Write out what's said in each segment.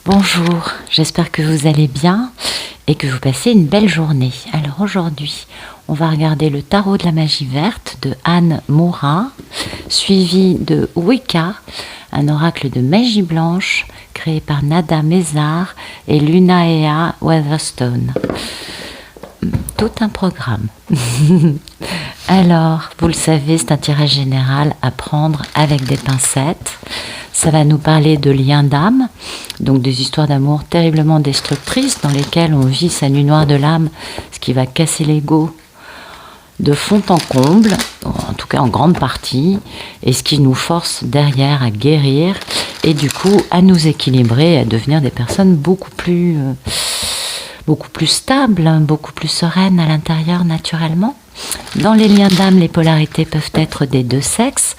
Bonjour, j'espère que vous allez bien et que vous passez une belle journée. Alors aujourd'hui, on va regarder le tarot de la magie verte de Anne Moura, suivi de Wicca, un oracle de magie blanche créé par Nada Mézard et Lunaea Weatherstone. Tout un programme. Alors, vous le savez, c'est un tirage général à prendre avec des pincettes. Ça va nous parler de liens d'âme, donc des histoires d'amour terriblement destructrices dans lesquelles on vit sa nuit noire de l'âme, ce qui va casser l'ego de fond en comble, en tout cas en grande partie, et ce qui nous force derrière à guérir et du coup à nous équilibrer, à devenir des personnes beaucoup plus stables, beaucoup plus sereines à l'intérieur naturellement. Dans les liens d'âme, les polarités peuvent être des deux sexes.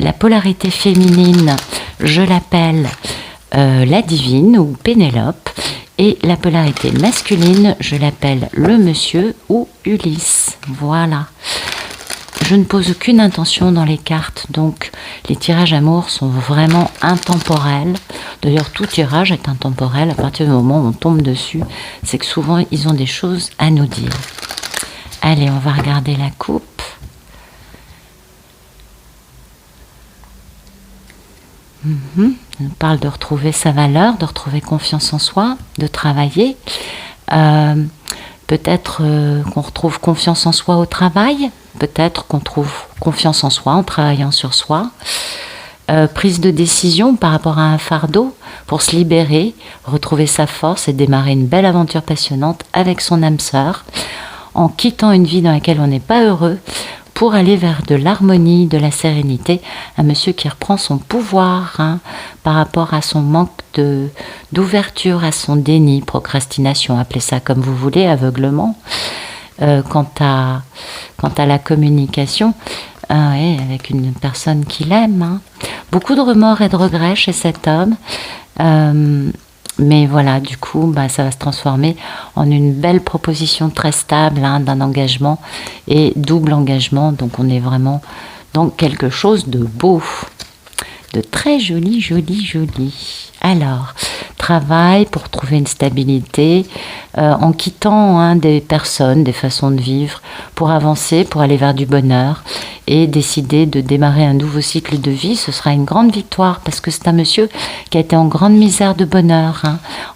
La polarité féminine, je l'appelle la divine ou Pénélope, et la polarité masculine, je l'appelle le monsieur ou Ulysse. Voilà. Je ne pose aucune intention dans les cartes, donc les tirages amour sont vraiment intemporels. D'ailleurs, tout tirage est intemporel à partir du moment où on tombe dessus. C'est que souvent, ils ont des choses à nous dire. Allez, on va regarder la coupe. On parle de retrouver sa valeur, de retrouver confiance en soi, de travailler. Peut-être qu'on retrouve confiance en soi au travail, peut-être qu'on trouve confiance en soi en travaillant sur soi. Prise de décision par rapport à un fardeau pour se libérer, retrouver sa force et démarrer une belle aventure passionnante avec son âme sœur, en quittant une vie dans laquelle on n'est pas heureux, pour aller vers de l'harmonie, de la sérénité, un monsieur qui reprend son pouvoir par rapport à son manque d'ouverture, à son déni, procrastination, appelez ça comme vous voulez, aveuglement. Quant à la communication, avec une personne qu'il aime. Beaucoup de remords et de regrets chez cet homme. Mais voilà, du coup, ça va se transformer en une belle proposition très stable d'un engagement et double engagement. Donc on est vraiment dans quelque chose de beau, de très joli, joli, joli. Alors, travail pour trouver une stabilité, en quittant des personnes, des façons de vivre, pour avancer, pour aller vers du bonheur et décider de démarrer un nouveau cycle de vie. Ce sera une grande victoire parce que c'est un monsieur qui a été en grande misère de bonheur,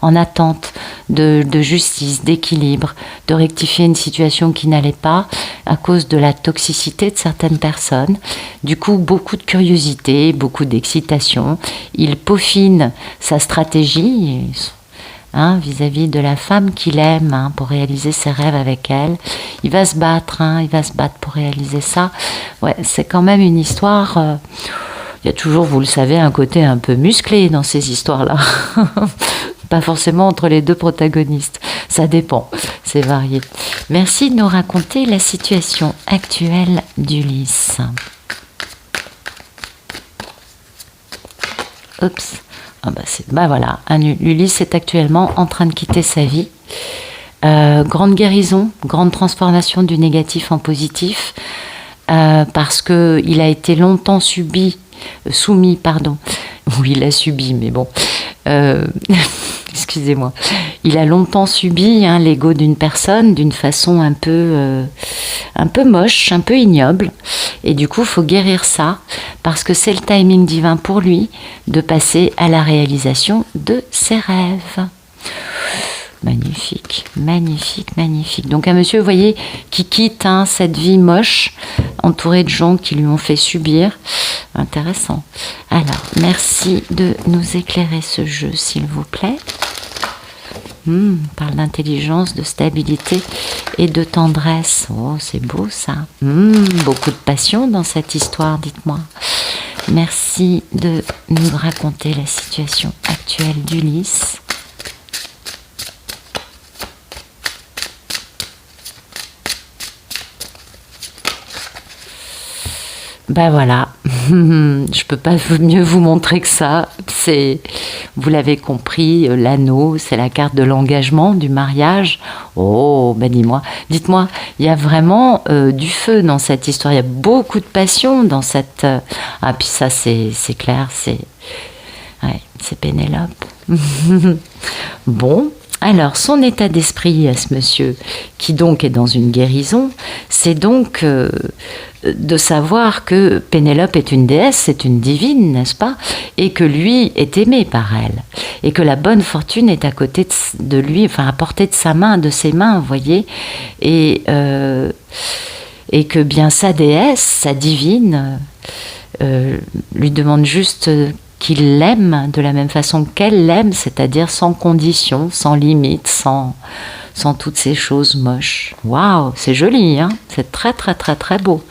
en attente de justice, d'équilibre, de rectifier une situation qui n'allait pas à cause de la toxicité de certaines personnes. Du coup, beaucoup de curiosité, beaucoup d'excitation. Il peaufine sa stratégie vis-à-vis de la femme qu'il aime pour réaliser ses rêves avec elle. Il va se battre, pour réaliser ça. Ouais, c'est quand même une histoire... il y a toujours, vous le savez, un côté un peu musclé dans ces histoires-là. Pas forcément entre les deux protagonistes. Ça dépend, c'est varié. Merci de nous raconter la situation actuelle d'Ulysse. Oups. Voilà, Ulysse est actuellement en train de quitter sa vie. Grande guérison, grande transformation du négatif en positif, parce qu'il a été longtemps soumis, oui, il a subi, mais bon, excusez-moi, il a longtemps subi l'ego d'une personne d'une façon un peu moche, un peu ignoble, et du coup, il faut guérir ça, parce que c'est le timing divin pour lui de passer à la réalisation de ses rêves. Magnifique, magnifique, magnifique. Donc un monsieur, vous voyez, qui quitte cette vie moche, entouré de gens qui lui ont fait subir. Intéressant. Alors, merci de nous éclairer ce jeu, s'il vous plaît. On parle d'intelligence, de stabilité et de tendresse. Oh, c'est beau ça. Beaucoup de passion dans cette histoire, dites-moi. Merci de nous raconter la situation actuelle d'Ulysse. Voilà, je peux pas mieux vous montrer que ça. Vous l'avez compris, l'anneau, c'est la carte de l'engagement, du mariage. Oh, dites-moi, il y a vraiment du feu dans cette histoire. Il y a beaucoup de passion dans cette. Ah, puis ça, c'est clair, c'est Pénélope. Bon, alors son état d'esprit à ce monsieur, qui donc est dans une guérison, c'est donc de savoir que Pénélope est une déesse, c'est une divine, n'est-ce pas? Et que lui est aimé par elle. Et que la bonne fortune est à côté de lui, enfin à portée de sa main, de ses mains, vous voyez. Et que bien sa déesse, sa divine, lui demande juste qu'il l'aime de la même façon qu'elle l'aime, c'est-à-dire sans condition, sans limite, sans toutes ces choses moches. Waouh, c'est joli, hein? C'est très très très très beau.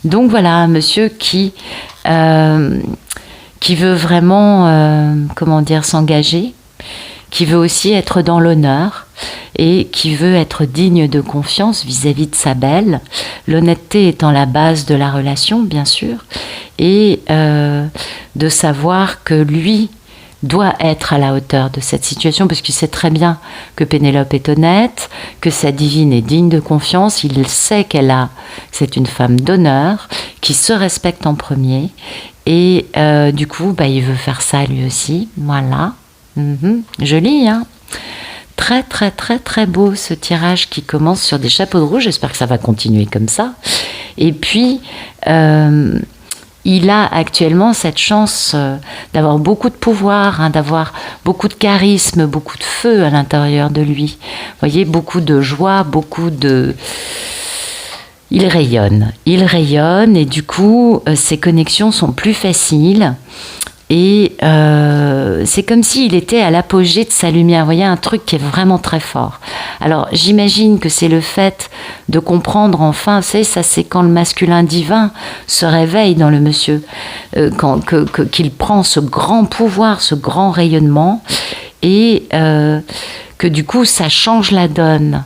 Donc voilà, un monsieur qui veut vraiment, comment dire, s'engager, qui veut aussi être dans l'honneur et qui veut être digne de confiance vis-à-vis de sa belle, l'honnêteté étant la base de la relation, bien sûr, et de savoir que lui doit être à la hauteur de cette situation, parce qu'il sait très bien que Pénélope est honnête, que sa divine est digne de confiance, il sait c'est une femme d'honneur, qui se respecte en premier, et du coup, il veut faire ça lui aussi, voilà. Joli, hein? Très très très très beau ce tirage qui commence sur des chapeaux de rouge, j'espère que ça va continuer comme ça. Et puis, il a actuellement cette chance d'avoir beaucoup de pouvoir, hein, d'avoir beaucoup de charisme, beaucoup de feu à l'intérieur de lui. Vous voyez, beaucoup de joie, beaucoup de... Il rayonne et du coup, ses connexions sont plus faciles. Et c'est comme s'il était à l'apogée de sa lumière. Vous voyez, un truc qui est vraiment très fort. Alors, j'imagine que c'est le fait de comprendre enfin, vous savez, ça c'est quand le masculin divin se réveille dans le monsieur, qu'il prend ce grand pouvoir, ce grand rayonnement, et que du coup, ça change la donne.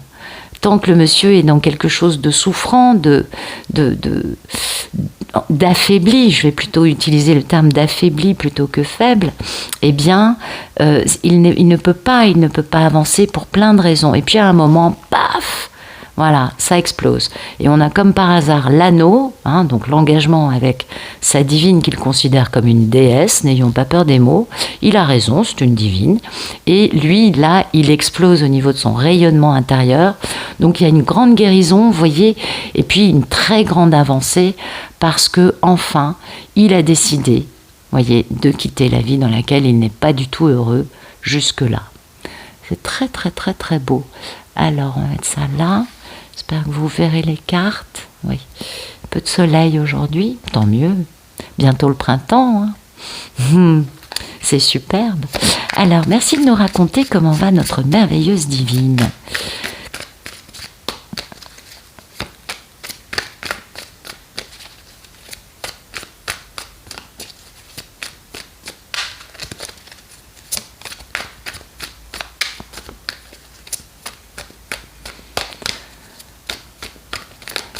Tant que le monsieur est dans quelque chose de souffrant, d'affaibli, je vais plutôt utiliser le terme d'affaibli plutôt que faible, eh bien, il ne peut pas avancer pour plein de raisons. Et puis à un moment, paf, voilà, ça explose. Et on a comme par hasard l'anneau, hein, donc l'engagement avec sa divine qu'il considère comme une déesse, n'ayons pas peur des mots, il a raison, c'est une divine. Et lui, là, il explose au niveau de son rayonnement intérieur. Donc il y a une grande guérison, vous voyez, et puis une très grande avancée, parce que enfin, il a décidé, voyez, de quitter la vie dans laquelle il n'est pas du tout heureux jusque-là. C'est très très très très beau. Alors on va mettre ça là. J'espère que vous verrez les cartes. Oui, un peu de soleil aujourd'hui, tant mieux. Bientôt le printemps, hein. C'est superbe. Alors, merci de nous raconter comment va notre merveilleuse divine.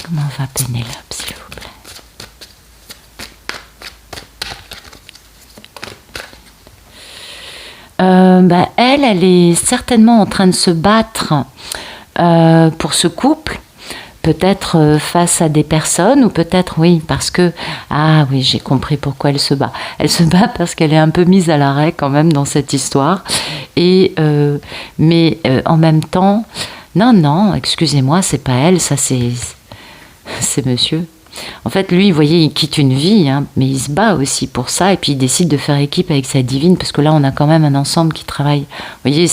Comment va Pénélope, s'il vous plaît? Elle est certainement en train de se battre pour ce couple, peut-être face à des personnes, ou peut-être, oui, parce que... Ah oui, j'ai compris pourquoi elle se bat. Elle se bat parce qu'elle est un peu mise à l'arrêt quand même dans cette histoire. Et, mais en même temps, non, excusez-moi, c'est pas elle, ça c'est monsieur. En fait, lui, vous voyez, il quitte une vie, hein, mais il se bat aussi pour ça, et puis il décide de faire équipe avec sa divine, parce que là, on a quand même un ensemble qui travaille. Vous voyez,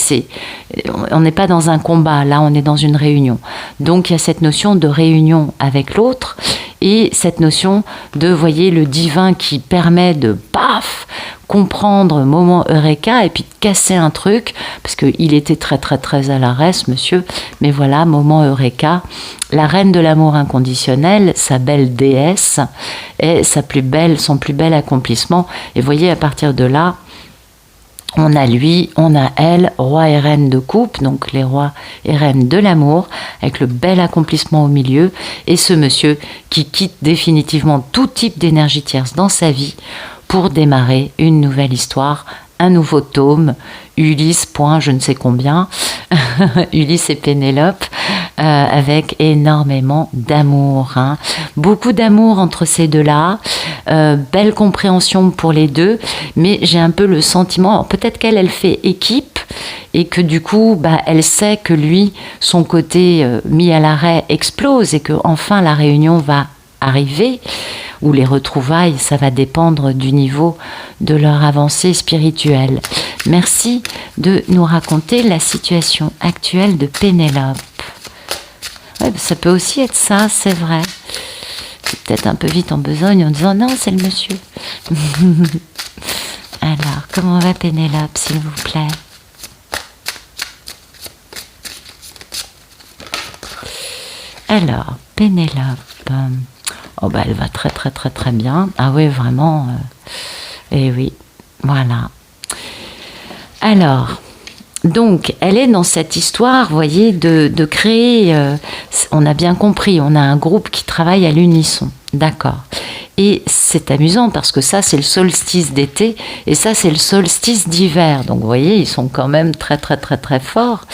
on n'est pas dans un combat, là, on est dans une réunion. Donc, il y a cette notion de réunion avec l'autre, et cette notion de, vous voyez, le divin qui permet de, paf, comprendre moment Eureka et puis de casser un truc, parce qu'il était très très très à l'arrêt ce monsieur, mais voilà, moment Eureka, la reine de l'amour inconditionnel, sa belle déesse, est son plus bel accomplissement. Et voyez, à partir de là, on a lui, on a elle, roi et reine de coupe, donc les rois et reines de l'amour, avec le bel accomplissement au milieu, et ce monsieur qui quitte définitivement tout type d'énergie tierce dans sa vie pour démarrer une nouvelle histoire, un nouveau tome, Ulysse, point je ne sais combien, Ulysse et Pénélope, avec énormément d'amour. Hein. Beaucoup d'amour entre ces deux-là, belle compréhension pour les deux, mais j'ai un peu le sentiment, peut-être qu'elle fait équipe, et que du coup, bah, elle sait que lui, son côté mis à l'arrêt explose, et que enfin la réunion va arriver, ou les retrouvailles, ça va dépendre du niveau de leur avancée spirituelle. Merci de nous raconter la situation actuelle de Pénélope. Ouais, ça peut aussi être ça, c'est vrai. C'est peut-être un peu vite en besogne en disant non, c'est le monsieur. Alors, comment va Pénélope, s'il vous plaît? Alors, Pénélope, oh bah elle va très très très très bien. Ah oui, vraiment. Et oui, voilà. Alors, donc, elle est dans cette histoire, vous voyez, de créer, on a bien compris, on a un groupe qui travaille à l'unisson, d'accord. Et c'est amusant parce que ça, c'est le solstice d'été et ça, c'est le solstice d'hiver. Donc, vous voyez, ils sont quand même très, très, très, très forts.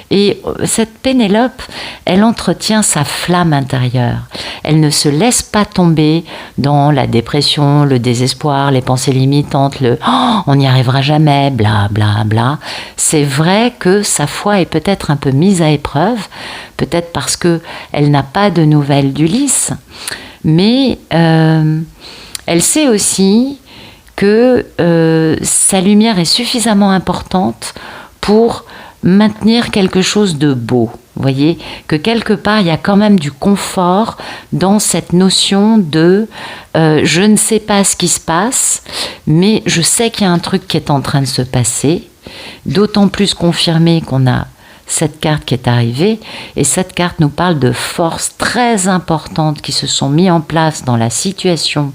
Et cette Pénélope, elle entretient sa flamme intérieure. Elle ne se laisse pas tomber dans la dépression, le désespoir, les pensées limitantes, le oh, on n'y arrivera jamais, bla bla bla. C'est vrai que sa foi est peut-être un peu mise à épreuve, peut-être parce que elle n'a pas de nouvelles d'Ulysse, mais elle sait aussi que sa lumière est suffisamment importante pour maintenir quelque chose de beau. Vous voyez que quelque part, il y a quand même du confort dans cette notion de je ne sais pas ce qui se passe, mais je sais qu'il y a un truc qui est en train de se passer, d'autant plus confirmé qu'on a cette carte qui est arrivée, et cette carte nous parle de forces très importantes qui se sont mises en place dans la situation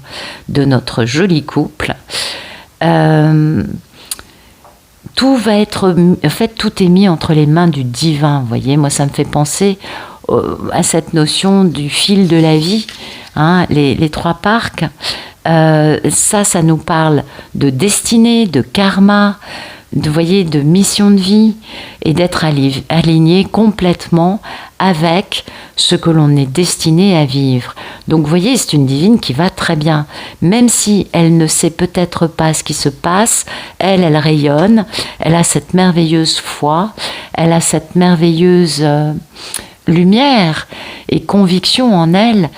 de notre joli couple. Tout va être, en fait, tout est mis entre les mains du divin. Vous voyez, moi, ça me fait penser à cette notion du fil de la vie, hein, les trois parcs. Ça nous parle de destinée, de karma, vous voyez, de mission de vie et d'être aligné complètement avec ce que l'on est destiné à vivre. Donc vous voyez, c'est une divine qui va très bien. Même si elle ne sait peut-être pas ce qui se passe, elle rayonne, elle a cette merveilleuse foi, elle a cette merveilleuse lumière et conviction en elle.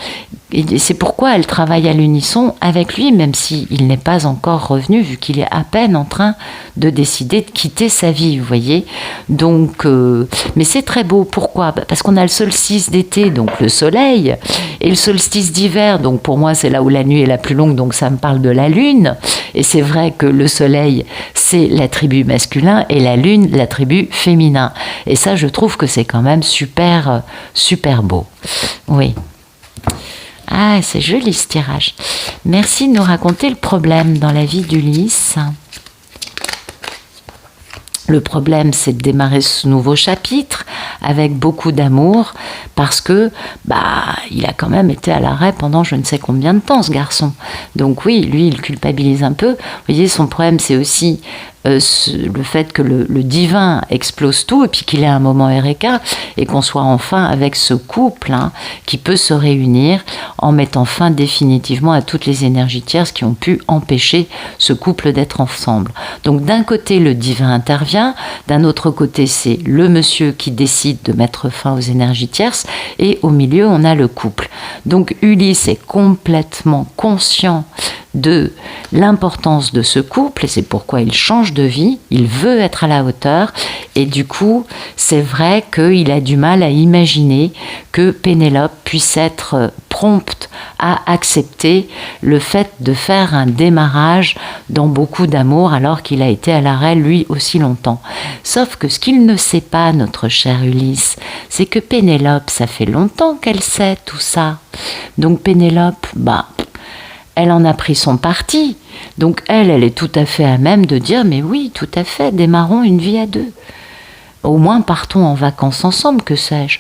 Et c'est pourquoi elle travaille à l'unisson avec lui, même s'il n'est pas encore revenu, vu qu'il est à peine en train de décider de quitter sa vie, vous voyez. Donc, mais c'est très beau. Pourquoi ? Parce qu'on a le solstice d'été, donc le soleil, et le solstice d'hiver, donc pour moi c'est là où la nuit est la plus longue, donc ça me parle de la lune. Et c'est vrai que le soleil, c'est l'attribut masculin, et la lune, l'attribut féminin. Et ça, je trouve que c'est quand même super, super beau. Oui. Ah, c'est joli ce tirage. Merci de nous raconter le problème dans la vie d'Ulysse. Le problème, c'est de démarrer ce nouveau chapitre avec beaucoup d'amour parce que il a quand même été à l'arrêt pendant je ne sais combien de temps, ce garçon. Donc oui, lui, il culpabilise un peu. Vous voyez, son problème, c'est aussi le fait que le divin explose tout et puis qu'il ait un moment Eureka et qu'on soit enfin avec ce couple qui peut se réunir en mettant fin définitivement à toutes les énergies tierces qui ont pu empêcher ce couple d'être ensemble. Donc d'un côté, le divin intervient, d'un autre côté, c'est le monsieur qui décide de mettre fin aux énergies tierces et au milieu, on a le couple. Donc Ulysse est complètement conscient de l'importance de ce couple et c'est pourquoi il change de vie, il veut être à la hauteur et du coup c'est vrai qu'il a du mal à imaginer que Pénélope puisse être prompte à accepter le fait de faire un démarrage dans beaucoup d'amour alors qu'il a été à l'arrêt lui aussi longtemps. Sauf que ce qu'il ne sait pas, notre cher Ulysse, c'est que Pénélope, ça fait longtemps qu'elle sait tout ça. Donc Pénélope, elle en a pris son parti. Donc elle est tout à fait à même de dire « Mais oui, tout à fait, démarrons une vie à deux. Au moins partons en vacances ensemble, que sais-je.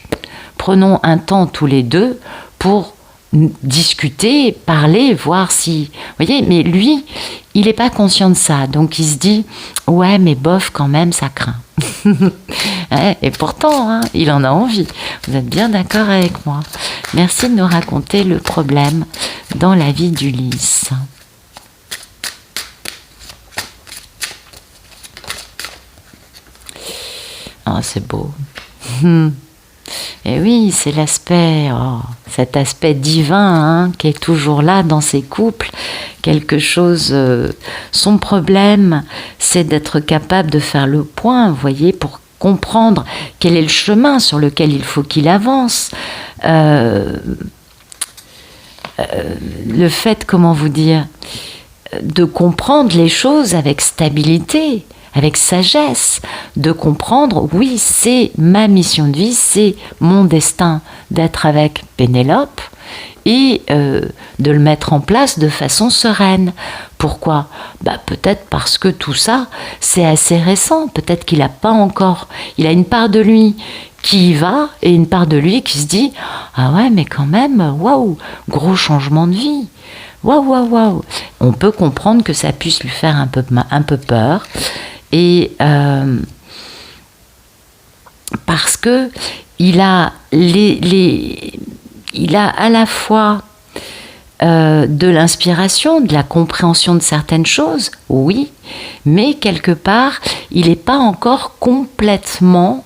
Prenons un temps tous les deux pour discuter, parler, voir si... » Vous voyez, mais lui, il n'est pas conscient de ça. Donc il se dit « Ouais, mais bof, quand même, ça craint. » Ouais, et pourtant, hein, il en a envie. Vous êtes bien d'accord avec moi? Merci de nous raconter le problème dans la vie d'Ulysse. Oh, c'est beau. Et oui, c'est l'aspect, cet aspect divin hein, qui est toujours là dans ces couples. Quelque chose, son problème, c'est d'être capable de faire le point, vous voyez, pour comprendre quel est le chemin sur lequel il faut qu'il avance. Le fait, comment vous dire, de comprendre les choses avec stabilité, avec sagesse, de comprendre, oui, c'est ma mission de vie, c'est mon destin d'être avec Pénélope et de le mettre en place de façon sereine. Pourquoi ? Peut-être parce que tout ça, c'est assez récent. Peut-être qu'il n'a pas encore... Il a une part de lui qui y va et une part de lui qui se dit « Ah ouais, mais quand même, waouh, gros changement de vie !» Waouh, waouh, waouh. On peut comprendre que ça puisse lui faire un peu peur. Et parce que il a il a à la fois de l'inspiration, de la compréhension de certaines choses, oui, mais quelque part, il n'est pas encore complètement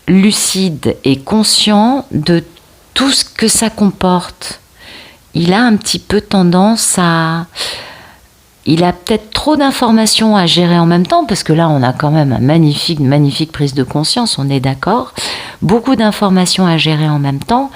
lucide et conscient de tout ce que ça comporte. Il a un petit peu tendance à... Il a peut-être trop d'informations à gérer en même temps, parce que là, on a quand même une magnifique prise de conscience, on est d'accord. Beaucoup d'informations à gérer en même temps,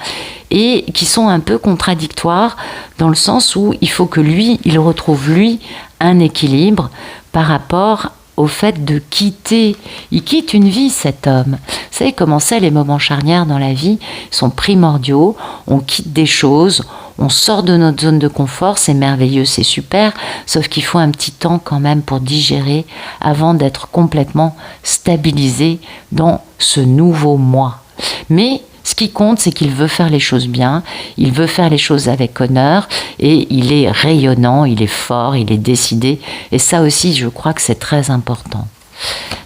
et qui sont un peu contradictoires, dans le sens où il faut que lui, il retrouve, lui, un équilibre par rapport au fait de quitter. Il quitte une vie, cet homme. Vous savez comment c'est, les moments charnières dans la vie sont primordiaux. On quitte des choses, on sort de notre zone de confort, c'est merveilleux, c'est super, sauf qu'il faut un petit temps quand même pour digérer avant d'être complètement stabilisé dans ce nouveau moi. Mais ce qui compte, c'est qu'il veut faire les choses bien, il veut faire les choses avec honneur, et il est rayonnant, il est fort, il est décidé, et ça aussi, je crois que c'est très important.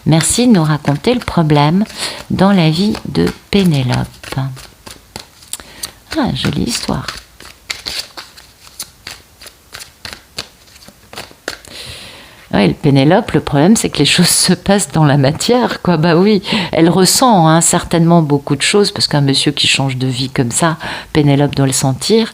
Merci de nous raconter le problème dans la vie de Pénélope. Ah, jolie histoire. Oui, Pénélope, le problème, c'est que les choses se passent dans la matière, quoi. Bah oui, elle ressent certainement beaucoup de choses, parce qu'un monsieur qui change de vie comme ça, Pénélope doit le sentir.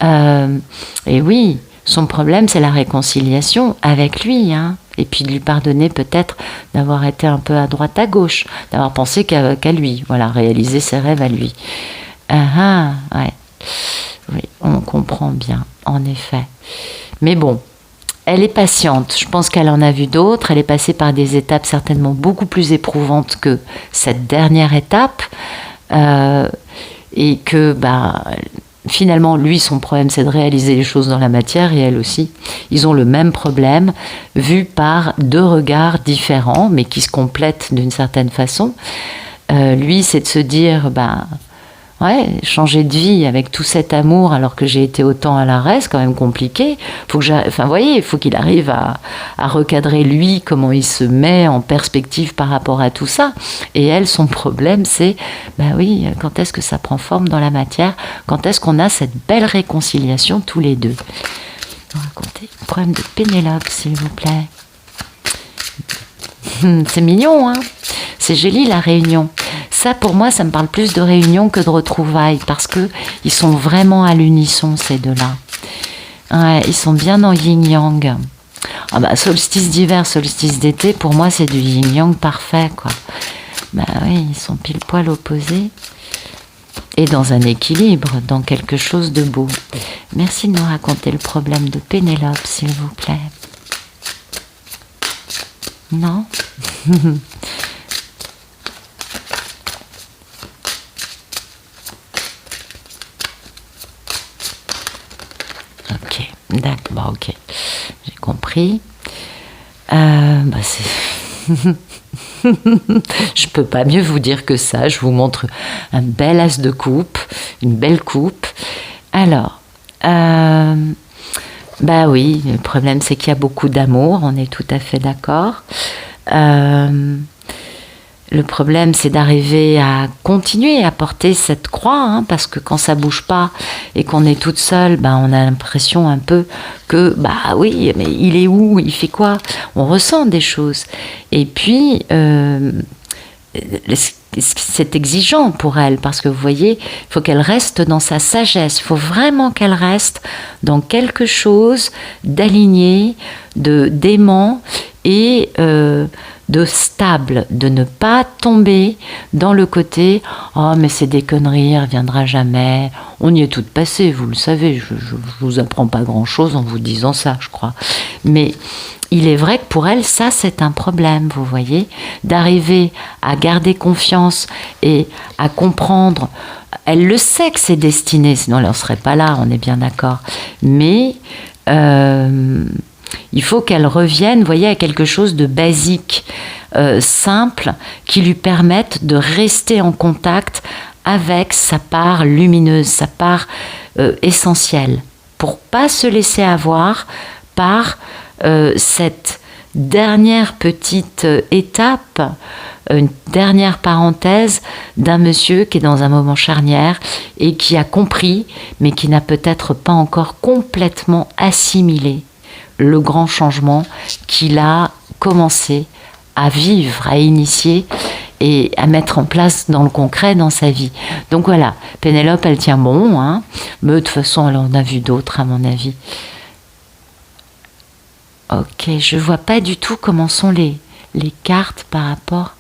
Et oui, son problème, c'est la réconciliation avec lui, et puis de lui pardonner peut-être d'avoir été un peu à droite à gauche, d'avoir pensé qu'à lui, voilà, réaliser ses rêves à lui. Ouais. Oui, on comprend bien, en effet. Mais bon, elle est patiente. Je pense qu'elle en a vu d'autres. Elle est passée par des étapes certainement beaucoup plus éprouvantes que cette dernière étape. Et que, finalement, lui, son problème, c'est de réaliser les choses dans la matière, et elle aussi. Ils ont le même problème, vu par deux regards différents, mais qui se complètent d'une certaine façon. Lui, c'est de se dire, changer de vie avec tout cet amour alors que j'ai été autant à l'arrêt, c'est quand même compliqué. Il faut qu'il arrive à recadrer lui, comment il se met en perspective par rapport à tout ça. Et elle, son problème, c'est, quand est-ce que ça prend forme dans la matière? Quand est-ce qu'on a cette belle réconciliation tous les deux? Racontez le problème de Pénélope, s'il vous plaît. C'est mignon, c'est joli, la réunion. Ça, pour moi, ça me parle plus de réunion que de retrouvailles, parce que ils sont vraiment à l'unisson, ces deux-là. Ouais, ils sont bien en yin-yang. Solstice d'hiver, solstice d'été, pour moi, c'est du yin-yang parfait, quoi. Oui, ils sont pile poil opposés. Et dans un équilibre, dans quelque chose de beau. Merci de nous raconter le problème de Pénélope, s'il vous plaît. Non? D'accord, ok, j'ai compris. Je peux pas mieux vous dire que ça. Je vous montre un bel as de coupe, une belle coupe. Alors, Bah oui, le problème c'est qu'il y a beaucoup d'amour, on est tout à fait d'accord. Le problème, c'est d'arriver à continuer à porter cette croix, hein, parce que quand ça bouge pas et qu'on est toute seule, ben, on a l'impression un peu que, bah oui, mais il est où, il fait quoi? On ressent des choses. Et puis, c'est exigeant pour elle, parce que vous voyez, il faut qu'elle reste dans sa sagesse, il faut vraiment qu'elle reste dans quelque chose d'aligné, d'aimant et de stable, de ne pas tomber dans le côté « Oh, mais c'est des conneries, il ne reviendra jamais. » On y est toutes passées, vous le savez, je ne vous apprends pas grand-chose en vous disant ça, je crois. Mais il est vrai que pour elle, ça, c'est un problème, vous voyez, d'arriver à garder confiance et à comprendre. Elle le sait que c'est destiné, sinon elle n'en serait pas là, on est bien d'accord. Mais il faut qu'elle revienne, vous voyez, à quelque chose de basique, simple, qui lui permette de rester en contact avec sa part lumineuse, sa part essentielle, pour pas se laisser avoir par cette dernière petite étape, une dernière parenthèse d'un monsieur qui est dans un moment charnière et qui a compris, mais qui n'a peut-être pas encore complètement assimilé le grand changement qu'il a commencé à vivre, à initier et à mettre en place dans le concret dans sa vie. Donc voilà, Pénélope, elle tient bon, hein, mais de toute façon, elle en a vu d'autres, à mon avis. Ok, je vois pas du tout comment sont les cartes par rapport...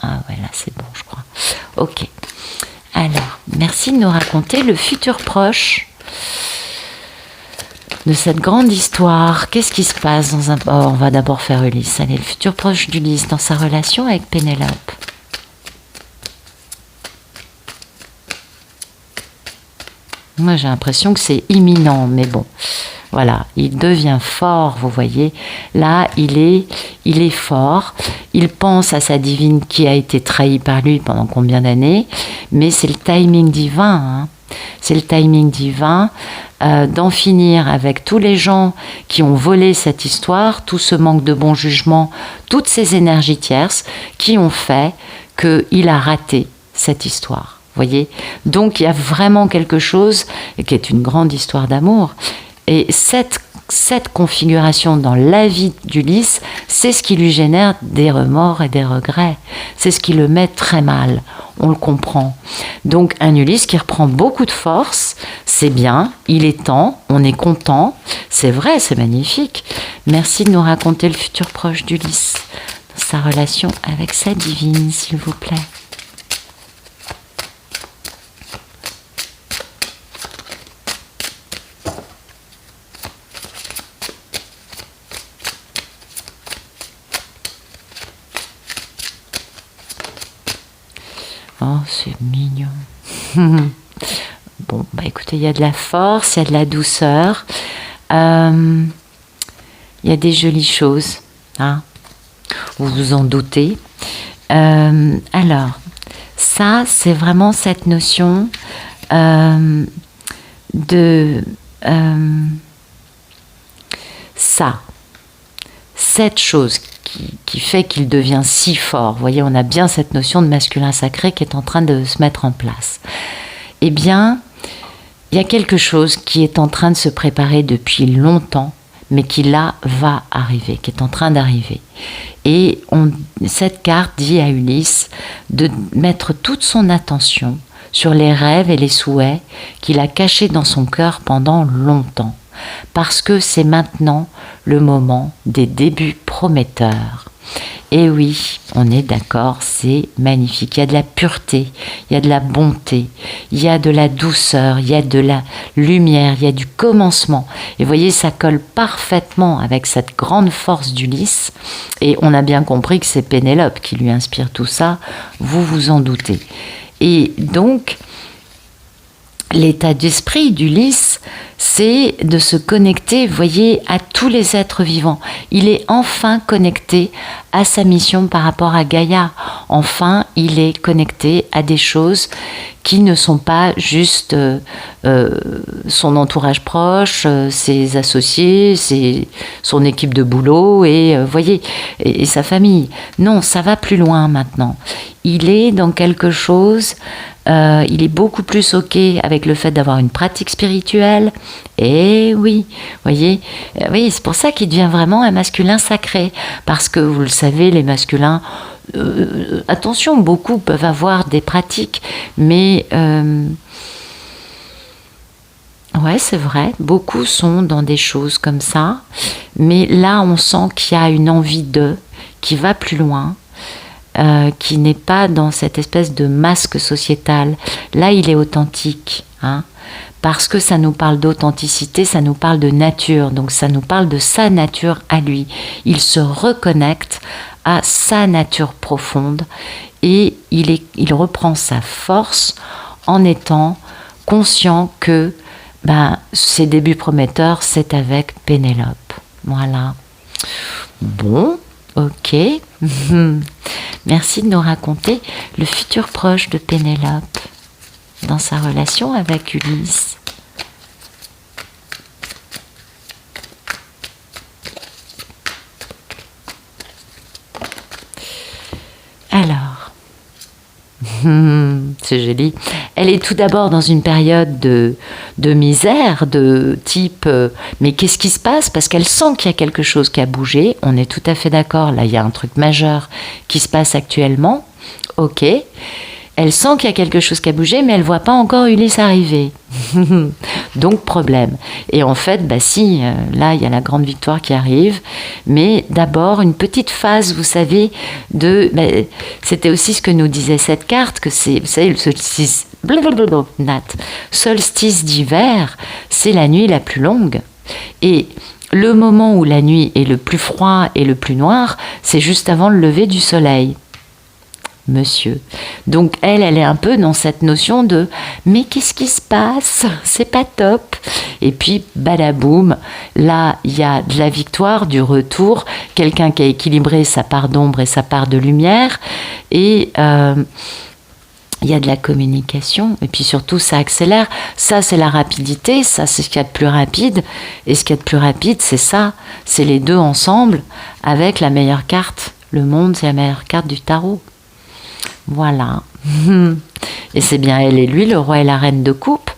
Ah ouais, là c'est bon, je crois. Ok. Alors, merci de nous raconter le futur proche de cette grande histoire. Qu'est-ce qui se passe dans un... Oh, on va d'abord faire Ulysse. Allez, le futur proche d'Ulysse dans sa relation avec Pénélope. Moi, j'ai l'impression que c'est imminent, mais bon... Voilà, il devient fort, vous voyez. Là, il est fort. Il pense à sa divine qui a été trahie par lui pendant combien d'années. Mais c'est le timing divin. Hein. C'est le timing divin d'en finir avec tous les gens qui ont volé cette histoire, tout ce manque de bon jugement, toutes ces énergies tierces qui ont fait qu'il a raté cette histoire. Vous voyez. Donc, il y a vraiment quelque chose qui est une grande histoire d'amour. Et cette configuration dans la vie d'Ulysse, c'est ce qui lui génère des remords et des regrets. C'est ce qui le met très mal. On le comprend. Donc un Ulysse qui reprend beaucoup de force, c'est bien, il est temps, on est content, c'est vrai, c'est magnifique. Merci de nous raconter le futur proche d'Ulysse, sa relation avec sa divine, s'il vous plaît. Oh, c'est mignon. Bon, bah écoutez, il y a de la force, il y a de la douceur. Il y a des jolies choses. Hein, vous vous en doutez. Alors, ça, c'est vraiment cette notion de... ça. Cette chose qui fait qu'il devient si fort. Vous voyez, on a bien cette notion de masculin sacré qui est en train de se mettre en place. Eh bien, il y a quelque chose qui est en train de se préparer depuis longtemps, mais qui là va arriver, qui est en train d'arriver. Et cette carte dit à Ulysse de mettre toute son attention sur les rêves et les souhaits qu'il a cachés dans son cœur pendant longtemps. Parce que c'est maintenant le moment des débuts prometteurs. Et oui, on est d'accord, c'est magnifique. Il y a de la pureté, il y a de la bonté, il y a de la douceur, il y a de la lumière, il y a du commencement. Et vous voyez, ça colle parfaitement avec cette grande force d'Ulysse. Et on a bien compris que c'est Pénélope qui lui inspire tout ça, vous vous en doutez. Et donc... l'état d'esprit d'Ulysse, c'est de se connecter, vous voyez, à tous les êtres vivants. Il est enfin connecté à sa mission par rapport à Gaïa. Enfin, il est connecté à des choses qui ne sont pas juste son entourage proche, ses associés, son équipe de boulot et, voyez, et sa famille. Non, ça va plus loin maintenant. Il est dans quelque chose... il est beaucoup plus OK avec le fait d'avoir une pratique spirituelle. Et oui, voyez, oui, c'est pour ça qu'il devient vraiment un masculin sacré. Parce que vous le savez, les masculins, attention, beaucoup peuvent avoir des pratiques, mais ouais, c'est vrai, beaucoup sont dans des choses comme ça. Mais là, on sent qu'il y a une envie qui va plus loin. Qui n'est pas dans cette espèce de masque sociétal. Là, il est authentique, hein, parce que ça nous parle d'authenticité, ça nous parle de nature, donc ça nous parle de sa nature à lui. Il se reconnecte à sa nature profonde et il reprend sa force en étant conscient que ses débuts prometteurs, c'est avec Pénélope. Voilà. Bon, ok. Merci de nous raconter le futur proche de Pénélope dans sa relation avec Ulysse. Alors, c'est joli. Elle est tout d'abord dans une période de misère, de type mais qu'est-ce qui se passe? Parce qu'elle sent qu'il y a quelque chose qui a bougé. On est tout à fait d'accord. Là, il y a un truc majeur qui se passe actuellement. Ok. Elle sent qu'il y a quelque chose qui a bougé, mais elle ne voit pas encore Ulysse arriver. Donc, problème. Et en fait, là, il y a la grande victoire qui arrive. Mais d'abord, une petite phase, vous savez, c'était aussi ce que nous disait cette carte, que c'est, vous savez, le solstice d'hiver, c'est la nuit la plus longue. Et le moment où la nuit est le plus froid et le plus noir, c'est juste avant le lever du soleil. Monsieur. Donc elle est un peu dans cette notion de mais qu'est-ce qui se passe? C'est pas top. Et puis badaboum, là il y a de la victoire, du retour, quelqu'un qui a équilibré sa part d'ombre et sa part de lumière, et il y a de la communication, et puis surtout ça accélère. Ça c'est la rapidité, ça c'est ce qu'il y a de plus rapide, et ce qu'il y a de plus rapide c'est ça, c'est les deux ensemble avec la meilleure carte. Le monde, c'est la meilleure carte du tarot. Voilà. Et c'est bien elle et lui, le roi et la reine de coupe.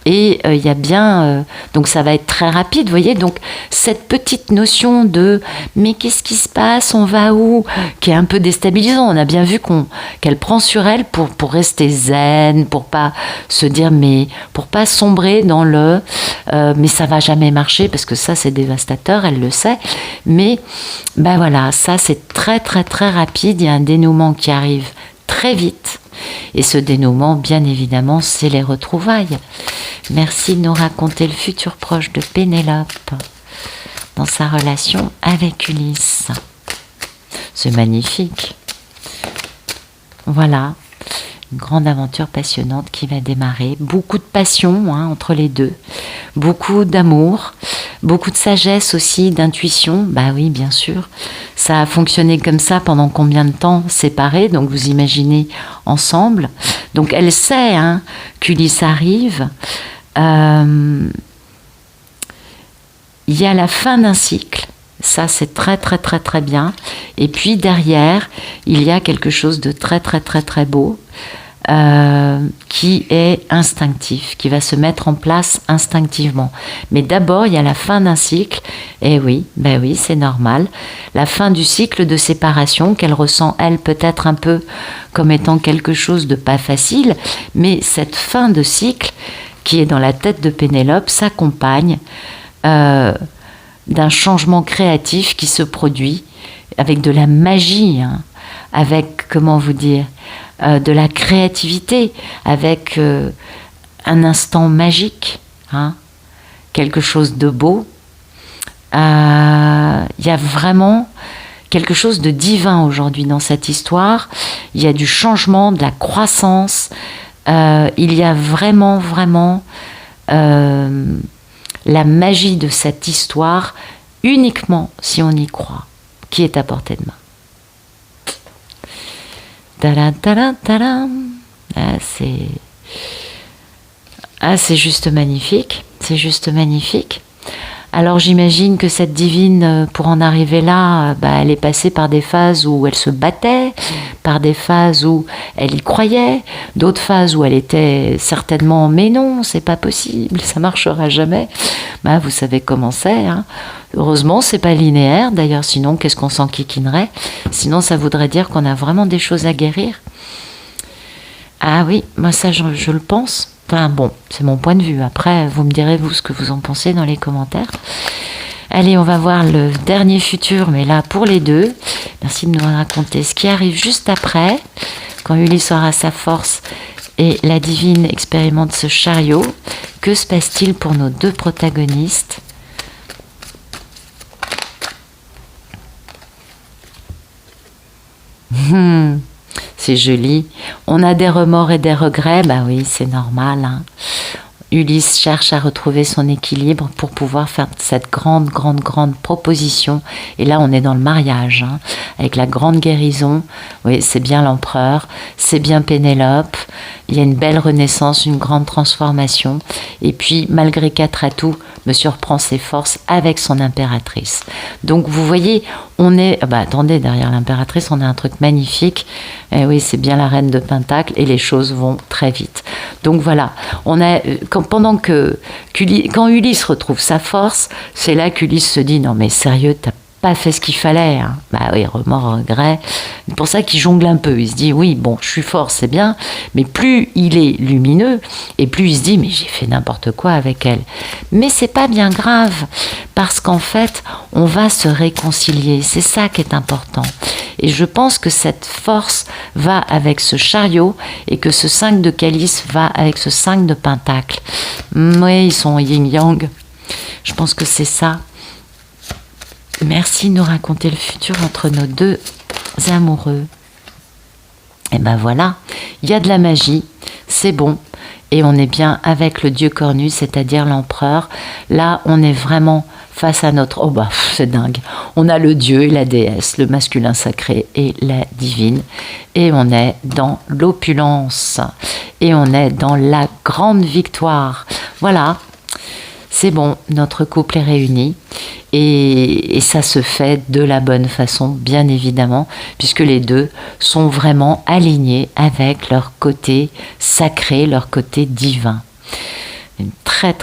Et il y a bien... donc ça va être très rapide, vous voyez. Donc cette petite notion de « mais qu'est-ce qui se passe? On va où ?» qui est un peu déstabilisant. On a bien vu qu'elle prend sur elle pour rester zen, pour pas se dire pour pas sombrer dans le mais ça va jamais marcher, parce que ça c'est dévastateur, elle le sait. Mais voilà, ça c'est très très très rapide. Il y a un dénouement qui arrive très vite. Et ce dénouement, bien évidemment, c'est les retrouvailles. Merci de nous raconter le futur proche de Pénélope dans sa relation avec Ulysse. C'est magnifique. Voilà, une grande aventure passionnante qui va démarrer. Beaucoup de passion entre les deux, beaucoup d'amour, beaucoup de sagesse aussi, d'intuition. Bah oui, bien sûr. Ça a fonctionné comme ça pendant combien de temps séparés? Donc vous imaginez ensemble. Donc elle sait qu'Ulysse arrive. Il y a la fin d'un cycle. Ça, c'est très très très très bien. Et puis derrière, il y a quelque chose de très très très très beau. Qui est instinctif, qui va se mettre en place instinctivement. Mais d'abord, il y a la fin d'un cycle, et oui, c'est normal. La fin du cycle de séparation, qu'elle ressent, elle, peut-être un peu comme étant quelque chose de pas facile, mais cette fin de cycle, qui est dans la tête de Pénélope, s'accompagne d'un changement créatif qui se produit avec de la magie, avec, comment vous dire, de la créativité, avec un instant magique, quelque chose de beau. Il y a vraiment quelque chose de divin aujourd'hui dans cette histoire. Il y a du changement, de la croissance, Il y a vraiment, vraiment la magie de cette histoire, uniquement si on y croit, qui est à portée de main. Tadam, tadam, tadam. C'est juste magnifique. C'est juste magnifique. Alors j'imagine que cette divine, pour en arriver là, elle est passée par des phases où elle se battait, par des phases où elle y croyait, d'autres phases où elle était certainement mais non, c'est pas possible, ça marchera jamais. Vous savez comment c'est. Hein. Heureusement, c'est pas linéaire. D'ailleurs, sinon, qu'est-ce qu'on s'enquiquinerait? Sinon, ça voudrait dire qu'on a vraiment des choses à guérir. Ah oui, moi ça, je le pense. Enfin bon, c'est mon point de vue. Après, vous me direz, vous, ce que vous en pensez dans les commentaires. Allez, on va voir le dernier futur, mais là, pour les deux. Merci de nous raconter ce qui arrive juste après, quand Ulysse aura sa force et la divine expérimente ce chariot. Que se passe-t-il pour nos deux protagonistes ? C'est joli. On a des remords et des regrets. Oui, c'est normal. Hein. Ulysse cherche à retrouver son équilibre pour pouvoir faire cette grande proposition. Et là, on est dans le mariage, hein, avec la grande guérison. Oui, c'est bien l'empereur, c'est bien Pénélope. Il y a une belle renaissance, une grande transformation. Et puis, malgré 4 atouts, Monsieur reprend ses forces avec son impératrice. Donc, vous voyez, on est... attendez, derrière l'impératrice, on a un truc magnifique. Et oui, c'est bien la reine de Pentacle et les choses vont très vite. Donc, voilà. On a... Quand Ulysse retrouve sa force, c'est là qu'Ulysse se dit « Non, mais sérieux, t'as pas fait ce qu'il fallait. Hein. » Oui, remords, regret. C'est pour ça qu'il jongle un peu. Il se dit, oui, bon, je suis fort, c'est bien, mais plus il est lumineux, et plus il se dit, mais j'ai fait n'importe quoi avec elle. Mais c'est pas bien grave, parce qu'en fait, on va se réconcilier. C'est ça qui est important. Et je pense que cette force va avec ce chariot, et que ce 5 de calice va avec ce 5 de pentacle. Oui, ils sont yin-yang. Je pense que c'est ça. Merci de nous raconter le futur entre nos deux amoureux. Et voilà, il y a de la magie, c'est bon. Et on est bien avec le dieu cornu, c'est-à-dire l'empereur. Là, on est vraiment face à notre... c'est dingue. On a le dieu et la déesse, le masculin sacré et la divine. Et on est dans l'opulence. Et on est dans la grande victoire. Voilà. C'est bon, notre couple est réuni et ça se fait de la bonne façon, bien évidemment, puisque les deux sont vraiment alignés avec leur côté sacré, leur côté divin. Une très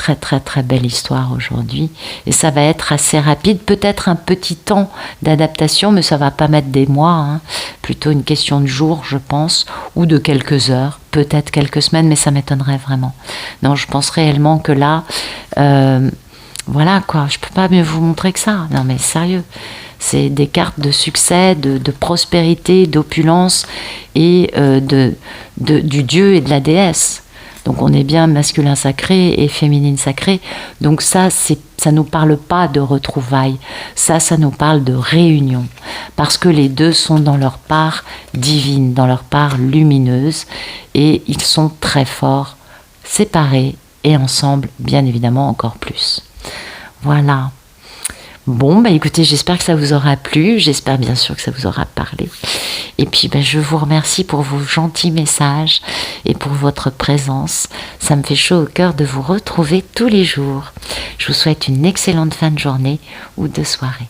belle histoire aujourd'hui et ça va être assez rapide, peut-être un petit temps d'adaptation, mais ça va pas mettre des mois, hein. Plutôt une question de jours, je pense, ou de quelques heures, peut-être quelques semaines, mais ça m'étonnerait vraiment. Non, je pense réellement que là, voilà quoi, je peux pas mieux vous montrer que ça. Non mais sérieux, c'est des cartes de succès, de prospérité, d'opulence et du dieu et de la déesse. Donc on est bien masculin sacré et féminine sacrée. Donc ça nous parle pas de retrouvailles. Ça nous parle de réunion. Parce que les deux sont dans leur part divine, dans leur part lumineuse. Et ils sont très forts, séparés et ensemble, bien évidemment, encore plus. Voilà. Bon, écoutez, j'espère que ça vous aura plu. J'espère bien sûr que ça vous aura parlé. Et puis, je vous remercie pour vos gentils messages et pour votre présence. Ça me fait chaud au cœur de vous retrouver tous les jours. Je vous souhaite une excellente fin de journée ou de soirée.